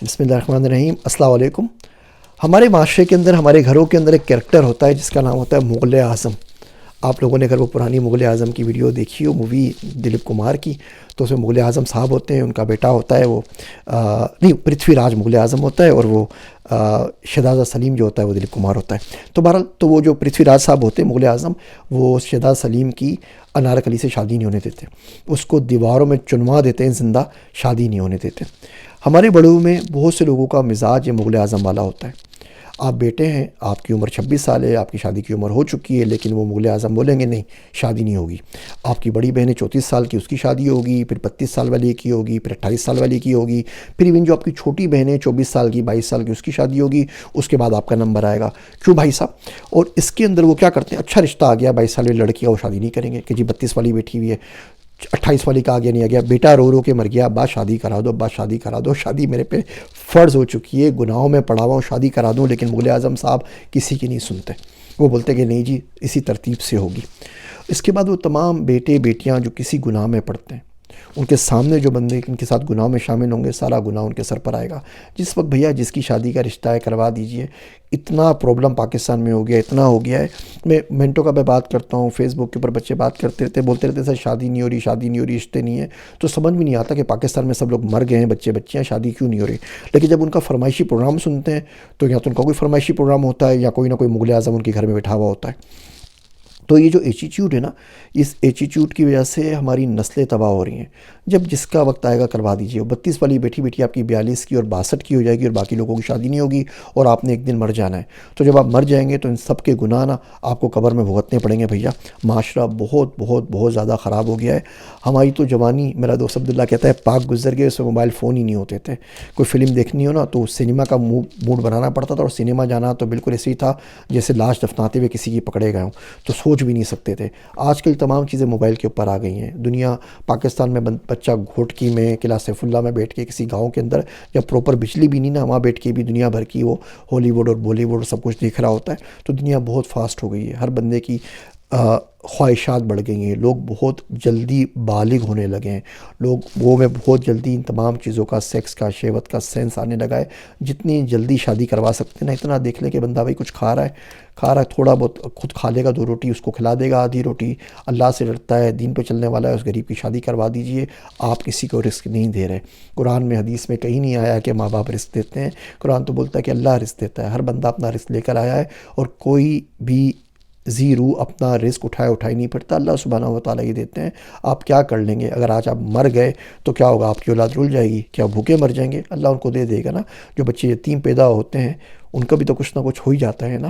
بسم اللہ الرحمن الرحیم۔ السلام علیکم۔ ہمارے معاشرے کے اندر، ہمارے گھروں کے اندر ایک کریکٹر ہوتا ہے جس کا نام ہوتا ہے مغل اعظم۔ آپ لوگوں نے اگر وہ پرانی مغل اعظم کی ویڈیو دیکھی ہو، مووی دلیپ کمار کی، تو اس میں مغل اعظم صاحب ہوتے ہیں، ان کا بیٹا ہوتا ہے وہ نہیں، پرتھوی راج مغل اعظم ہوتا ہے، اور وہ شہزادہ سلیم جو ہوتا ہے وہ دلیپ کمار ہوتا ہے۔ تو بہرحال تو وہ جو پرتھوی راج صاحب ہوتے ہیں مغل اعظم، وہ شہزادہ سلیم کی انارکلی سے شادی نہیں ہونے دیتے، اس کو دیواروں میں چنوا دیتے ہیں، زندہ شادی نہیں ہونے دیتے۔ ہمارے بڑوں میں بہت سے لوگوں کا مزاج یہ مغل اعظم والا ہوتا ہے۔ آپ بیٹے ہیں، آپ کی عمر 26 سال ہے، آپ کی شادی کی عمر ہو چکی ہے، لیکن وہ مغل اعظم بولیں گے نہیں شادی نہیں ہوگی۔ آپ کی بڑی بہن ہے 34 سال کی، اس کی شادی ہوگی، پھر 32 سال والی کی ہوگی، پھر 28 سال والی کی ہوگی، پھر ایون جو آپ کی چھوٹی بہن ہے 24 سال کی، 22 سال کی، اس کی شادی ہوگی، اس کے بعد آپ کا نمبر آئے گا۔ کیوں بھائی صاحب؟ اور اس کے اندر وہ کیا کرتے ہیں، اچھا رشتہ آ گیا 22 سال والی لڑکی کا، وہ شادی نہیں کریں گے کہ جی 32 والی بیٹھی ہوئی ہے، 28 والی کا آگے نہیں آ گیا، بیٹا رو رو کے مر گیا، ابا شادی کرا دو، ابا شادی کرا دو، شادی میرے پہ فرض ہو چکی ہے، گناہوں میں پڑا ہوا ہوں، شادی کرا دوں۔ لیکن مغل اعظم صاحب کسی کی نہیں سنتے، وہ بولتے کہ نہیں جی اسی ترتیب سے ہوگی۔ اس کے بعد وہ تمام بیٹے بیٹیاں جو کسی گناہ میں پڑتے ہیں، ان کے سامنے جو بندے ان کے ساتھ گناہ میں شامل ہوں گے، سارا گناہ ان کے سر پر آئے گا۔ جس وقت بھیا جس کی شادی کا رشتہ ہے کروا دیجئے، اتنا پرابلم پاکستان میں ہو گیا، اتنا ہو گیا ہے۔ میں منٹوں کا میں بات کرتا ہوں، فیس بک کے اوپر بچے بات کرتے رہتے، بولتے رہتے سر شادی نہیں ہو رہی، شادی نہیں ہو رہی، رشتے نہیں ہیں۔ تو سمجھ بھی نہیں آتا کہ پاکستان میں سب لوگ مر گئے ہیں، بچے بچیاں، شادی کیوں نہیں ہو رہی۔ لیکن جب ان کا فرمائشی پروگرام سنتے ہیں تو یا تو ان کا کوئی فرمائشی پروگرام ہوتا ہے یا کوئی نہ کوئی مغل اعظم ان کے گھر میں بیٹھا ہوا ہوتا ہے۔ تو یہ جو ایٹیٹیوڈ ہے نا، اس ایٹیٹیوڈ کی وجہ سے ہماری نسلیں تباہ ہو رہی ہیں۔ جب جس کا وقت آئے گا کروا دیجیے۔ 32 والی بیٹی بیٹی آپ کی 42 کی اور 62 کی ہو جائے گی، اور باقی لوگوں کی شادی نہیں ہوگی، اور آپ نے ایک دن مر جانا ہے۔ تو جب آپ مر جائیں گے تو ان سب کے گناہ نا آپ کو قبر میں بھگتنے پڑیں گے بھیا۔ معاشرہ بہت بہت بہت زیادہ خراب ہو گیا ہے۔ ہماری تو جوانی، میرا دوست عبداللہ کہتا ہے پاک گزر گئے، اس میں موبائل فون ہی نہیں ہوتے تھے۔ کوئی فلم دیکھنی ہو نا تو سنیما کا موڈ بنانا پڑتا تھا، اور سنیما جانا تو بالکل ایسے ہی تھا جیسے لاش دفناتے ہوئے کسی کی پکڑے گئے ہوں، تو سوچ بھی نہیں سکتے تھے۔ آج کل تمام چیزیں موبائل کے اوپر آ گئی ہیں۔ دنیا پاکستان میں بچہ گھوٹکی میں، قلعہ سیف اللہ میں بیٹھ کے کسی گاؤں کے اندر، جب پراپر بجلی بھی نہیں نا، وہاں بیٹھ کے بھی دنیا بھر کی وہ ہالی ووڈ اور بالی ووڈ سب کچھ دیکھ رہا ہوتا ہے۔ تو دنیا بہت فاسٹ ہو گئی ہے، ہر بندے کی خواہشات بڑھ گئی ہیں، لوگ بہت جلدی بالغ ہونے لگے ہیں، لوگ وہ میں بہت جلدی ان تمام چیزوں کا، سیکس کا، شہوت کا سینس آنے لگا ہے۔ جتنی جلدی شادی کروا سکتے ہیں نا، اتنا دیکھ لیں کہ بندہ بھائی کچھ کھا رہا ہے تھوڑا بہت، خود کھا لے گا 2 روٹی، اس کو کھلا دے گا آدھی روٹی، اللہ سے ڈرتا ہے، دین پہ چلنے والا ہے، اس غریب کی شادی کروا دیجئے۔ آپ کسی کو رزق نہیں دے رہے۔ قرآن میں حدیث میں کہیں نہیں آیا کہ ماں باپ رزق دیتے ہیں، قرآن تو بولتا ہے کہ اللہ رزق دیتا ہے۔ ہر بندہ اپنا رزق لے کر آیا ہے، اور کوئی بھی ذی روح اپنا رزق اٹھائے نہیں پڑتا، اللہ سبحانہ و تعالیٰ ہی دیتے ہیں۔ آپ کیا کر لیں گے؟ اگر آج آپ مر گئے تو کیا ہوگا؟ آپ کی اولاد رول جائے گی؟ کیا بھوکے مر جائیں گے؟ اللہ ان کو دے دے گا نا۔ جو بچے یتیم پیدا ہوتے ہیں ان کا بھی تو کچھ نہ کچھ ہو ہی جاتا ہے نا۔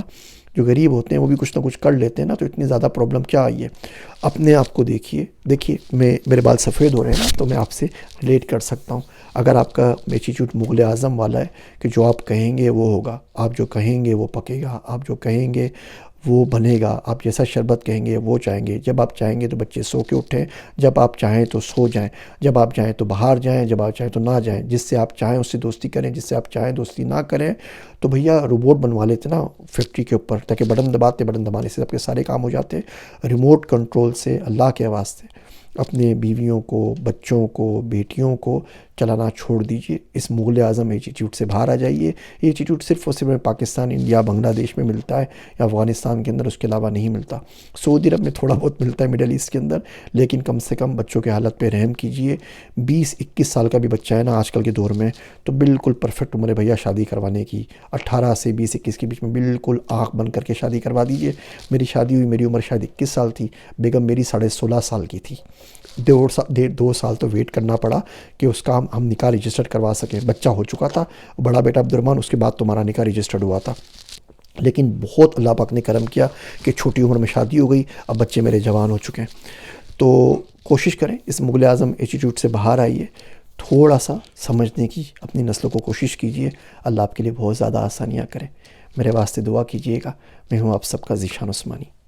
جو غریب ہوتے ہیں وہ بھی کچھ نہ کچھ کر لیتے ہیں نا۔ تو اتنی زیادہ پرابلم کیا آئی ہے؟ اپنے آپ کو دیکھیے میرے بال سفید ہو رہے ہیں نا، تو میں آپ سے ریلیٹ کر سکتا ہوں۔ اگر آپ کا ایٹیٹیوڈ مغل اعظم والا ہے کہ جو آپ کہیں گے وہ ہوگا، آپ جو کہیں گے وہ پکے گا، آپ جو کہیں گے وہ بنے گا، آپ جیسا شربت کہیں گے وہ چاہیں گے، جب آپ چاہیں گے تو بچے سو کے اٹھیں، جب آپ چاہیں تو سو جائیں، جب آپ چاہیں تو باہر جائیں، جب آپ چاہیں تو نہ جائیں، جس سے آپ چاہیں اس سے دوستی کریں، جس سے آپ چاہیں دوستی نہ کریں۔ تو بھیا روبوٹ بنوا لیتے نا فیکٹری کے اوپر، تاکہ بٹن دبانے سے سب کے سارے کام ہو جاتے ہیں۔ ریموٹ کنٹرول سے اللہ کے واسطے اپنے بیویوں کو، بچوں کو، بیٹیوں کو چلانا چھوڑ دیجئے۔ اس مغل اعظم ایٹیٹیوڈ سے باہر آ جائیے۔ یہ ایٹیٹیوڈ صرف اور صرف پاکستان، انڈیا، بنگلہ دیش میں ملتا ہے، یا افغانستان کے اندر، اس کے علاوہ نہیں ملتا۔ سعودی عرب میں تھوڑا بہت ملتا ہے، مڈل ایسٹ کے اندر، لیکن کم سے کم بچوں کے حالت پہ رحم کیجئے۔ 20-21 سال کا بھی بچہ ہے نا آج کل کے دور میں، تو بالکل پرفیکٹ عمر ہے بھیا شادی کروانے کی۔ 18 سے 20-21 کے بیچ میں بالکل آنکھ بند کر کے شادی کروا دیجئے۔ میری شادی ہوئی، میری عمر شاید 21 سال تھی، بیگم میری 16.5 سال کی تھی۔ 2 سال تو ویٹ کرنا پڑا کہ اس کا ہم نکاح رجسٹر کروا سکیں۔ بچہ ہو چکا تھا، بڑا بیٹا عبدالرحمن، اس کے بعد تو ہمارا نکاح رجسٹرڈ ہوا تھا۔ لیکن بہت اللہ پاک نے کرم کیا کہ چھوٹی عمر میں شادی ہو گئی، اب بچے میرے جوان ہو چکے ہیں۔ تو کوشش کریں اس مغل اعظم ایٹیٹیوڈ سے باہر آئیے، تھوڑا سا سمجھنے کی اپنی نسلوں کو کوشش کیجیے۔ اللہ آپ کے لیے بہت زیادہ آسانیاں کریں۔ میرے واسطے دعا کیجیے گا۔ میں ہوں آپ سب کا ذیشان عثمانی۔